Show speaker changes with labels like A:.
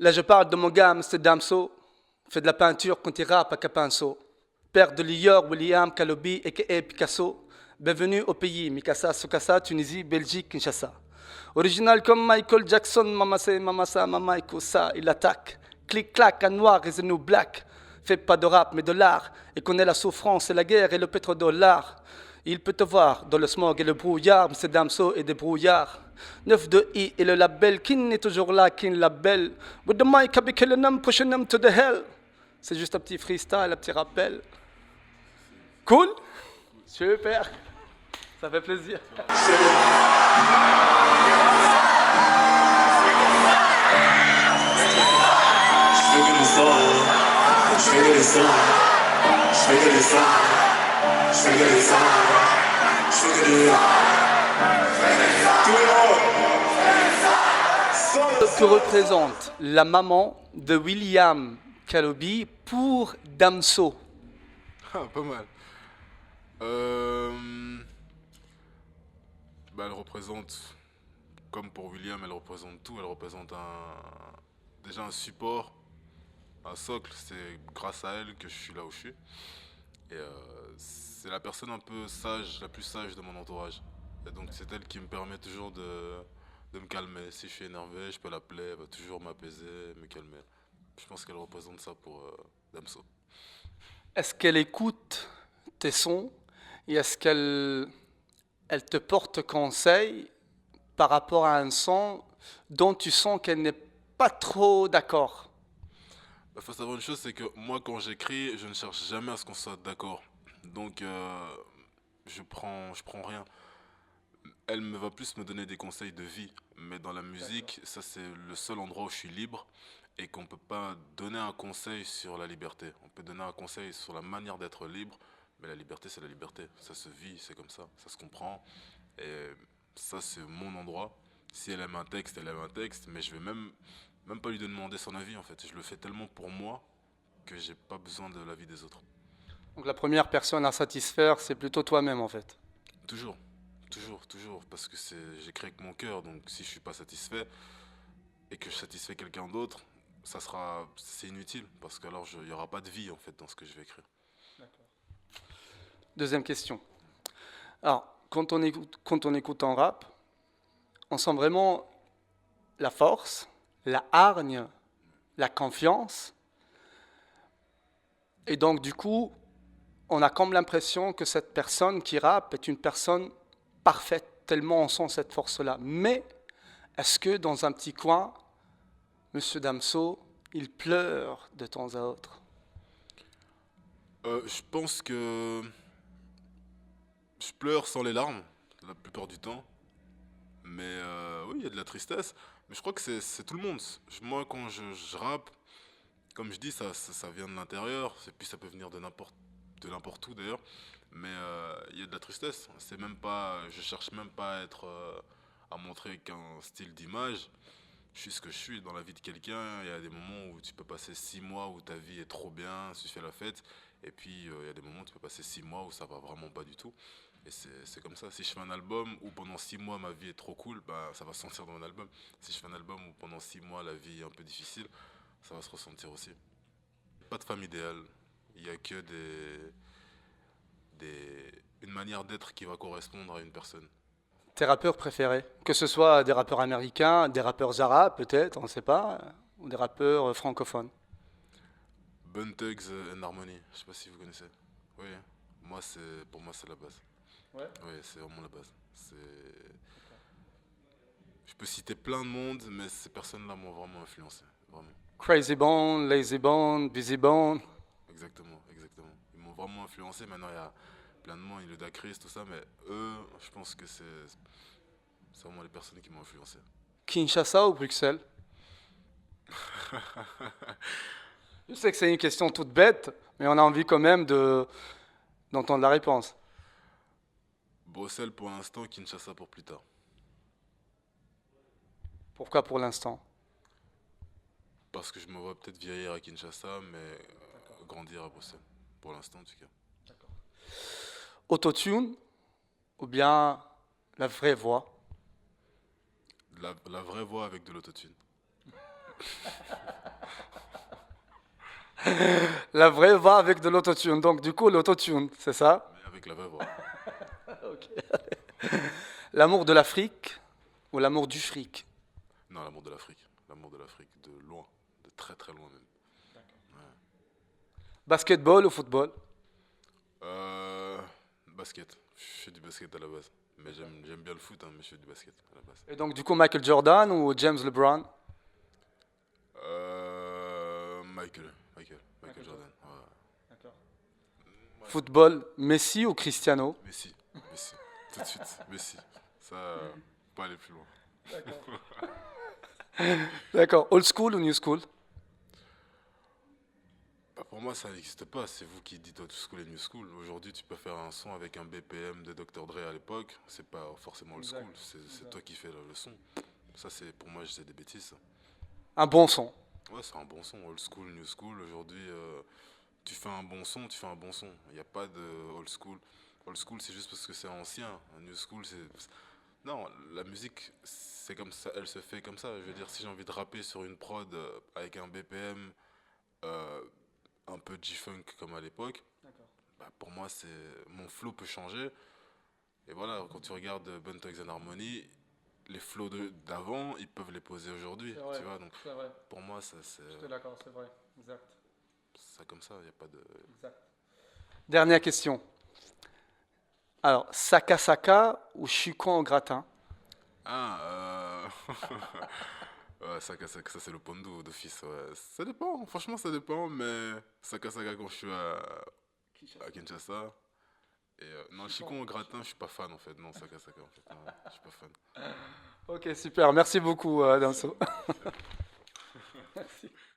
A: Là, je parle de mon gars, Mr. Damso. Fait de la peinture quand il rappe à Capinso. Père de Lior, William Kalobi, a.k.a. Picasso. Bienvenue au pays, Mikasa, Sukasa, Tunisie, Belgique, Kinshasa. Original comme Michael Jackson, Mamasa, Mamasa, Mamaikosa, il attaque. Clic-clac, à noir et nous black. Fait pas de rap, mais de l'art. Et connaît la souffrance et la guerre et le pétrodollar. Il peut te voir dans le smog et le brouillard, M. Damso et des brouillards. 9 de I et le label, Kin est toujours là, Kin label. With the mic, I be killing them, pushing them to the hell. C'est juste un petit freestyle, un petit rappel. Cool? Super. Ça fait plaisir. Que représente la maman de William Kalobi pour Damso?
B: Ah, pas mal. Elle représente, comme pour William, elle représente tout. Elle représente déjà un support, un socle. C'est grâce à elle que je suis là où je suis. Et c'est la personne un peu sage, la plus sage de mon entourage. Et donc c'est elle qui me permet toujours de me calmer. Si je suis énervé, je peux l'appeler, elle va toujours m'apaiser, me calmer. Je pense qu'elle représente ça pour Damso.
A: Est-ce qu'elle écoute tes sons et est-ce qu'elle te porte conseil par rapport à un son dont tu sens qu'elle n'est pas trop d'accord?
B: Il faut savoir une chose, c'est que moi quand j'écris, je ne cherche jamais à ce qu'on soit d'accord. Donc je prends rien. Elle va plus me donner des conseils de vie. Mais dans la musique, ça c'est le seul endroit où je suis libre et qu'on ne peut pas donner un conseil sur la liberté. On peut donner un conseil sur la manière d'être libre, mais la liberté c'est la liberté. Ça se vit, c'est comme ça se comprend. Et ça c'est mon endroit. Si elle aime un texte, elle aime un texte, mais je vais même pas lui demander son avis en fait. Je le fais tellement pour moi que j'ai pas besoin de l'avis des autres.
A: Donc la première personne à satisfaire, c'est plutôt toi-même en fait.
B: Toujours, toujours, parce que j'écris avec mon cœur, donc si je suis pas satisfait et que je satisfais quelqu'un d'autre, c'est inutile, parce qu'alors il n'y aura pas de vie en fait dans ce que je vais écrire.
A: Deuxième question. Alors, quand on écoute en rap, on sent vraiment la force, la hargne, la confiance. Et donc, du coup, on a comme l'impression que cette personne qui rappe est une personne parfaite, tellement on sent cette force-là. Mais est-ce que dans un petit coin, M. Damso, il pleure de temps à autre?
B: Je pense que je pleure sans les larmes, la plupart du temps. Mais oui, il y a de la tristesse. Mais je crois que c'est tout le monde. Moi, quand je rappe, comme je dis, ça vient de l'intérieur. Et puis ça peut venir de n'importe où d'ailleurs. Mais il y a de la tristesse. C'est même pas, je cherche même pas à montrer qu'un style d'image. Je suis ce que je suis dans la vie de quelqu'un. Il y a des moments où tu peux passer 6 mois où ta vie est trop bien, tu fais la fête. Et puis il y a des moments où tu peux passer 6 mois où ça va vraiment pas du tout. Et c'est comme ça. Si je fais un album où pendant 6 mois ma vie est trop cool, bah, ça va se sentir dans mon album. Si je fais un album où pendant 6 mois la vie est un peu difficile, ça va se ressentir aussi. Pas de femme idéale. Il n'y a que une manière d'être qui va correspondre à une personne.
A: Tes rappeurs préférés? Que ce soit des rappeurs américains, des rappeurs arabes peut-être, on ne sait pas, ou des rappeurs francophones.
B: Bun Thugs and Harmony, je sais pas si vous connaissez. Oui, pour moi c'est la base.
A: Ouais.
B: Oui, c'est vraiment la base. Je peux citer plein de monde, mais ces personnes-là m'ont vraiment influencé, vraiment.
A: Crazy Bone, Lazy Bone, Busy Bone.
B: Exactement. Ils m'ont vraiment influencé. Maintenant, il y a plein de monde, Ludacris, tout ça, mais eux, je pense que c'est vraiment les personnes qui m'ont influencé.
A: Kinshasa ou Bruxelles? Je sais que c'est une question toute bête, mais on a envie quand même d'entendre la réponse.
B: Bruxelles pour l'instant, Kinshasa pour plus tard.
A: Pourquoi pour l'instant?
B: Parce que je me vois peut-être vieillir à Kinshasa, mais grandir à Bruxelles. Pour l'instant, en tout cas.
A: Autotune ou bien la vraie voix?
B: La vraie voix avec de l'autotune.
A: La vraie va avec de l'autotune. Donc, du coup, l'autotune, c'est ça?
B: Mais avec la vraie voix.
A: L'amour de l'Afrique ou l'amour du fric?
B: Non, l'amour de l'Afrique. L'amour de l'Afrique, de loin. De très très loin même.
A: Basketball ou football?
B: Basket. Je fais du basket à la base. Mais j'aime bien le foot, hein, mais je fais du basket à la base.
A: Et donc, du coup, Michael Jordan ou James LeBron?
B: Michael Jordan. Ouais. Ouais.
A: Football, Messi ou Cristiano?
B: Messi. Messi. Tout de suite. Messi. Ça, pas aller plus loin.
A: D'accord. Old school ou new school?
B: Bah, pour moi, ça n'existe pas. C'est vous qui dites old school et new school. Aujourd'hui, tu peux faire un son avec un BPM de Dr. Dre à l'époque. C'est pas forcément old school. C'est toi qui fais le son. Ça, c'est pour moi, c'est des bêtises. Ça.
A: Un bon son.
B: Ouais, c'est un bon son. Old school, new school. Aujourd'hui, tu fais un bon son, tu fais un bon son. Il n'y a pas de old school. Old school, c'est juste parce que c'est ancien. Un new school, c'est. Non, la musique, c'est comme ça, elle se fait comme ça. Je veux dire, si j'ai envie de rapper sur une prod avec un BPM euh, un peu G-funk comme à l'époque, bah, pour moi, c'est mon flow peut changer. Et voilà, quand tu regardes Bone Thugs and Harmony, les flows d'avant, ils peuvent les poser aujourd'hui. Tu vois, donc
A: C'est vrai.
B: pour moi,
A: Je suis d'accord, c'est vrai. Exact.
B: ça comme ça, il n'y a pas de.
A: Dernière question. Alors, Saka Saka ou Chukon au gratin?
B: Ah, ouais, ça c'est le pondo d'office, ouais. Ça dépend, franchement ça dépend, mais Saka quand je suis à Kinshasa. Et non, Chicon au gratin, je suis pas fan en fait. Non, Saka en fait, non, je suis pas fan.
A: Ok, super. Merci beaucoup, Damso.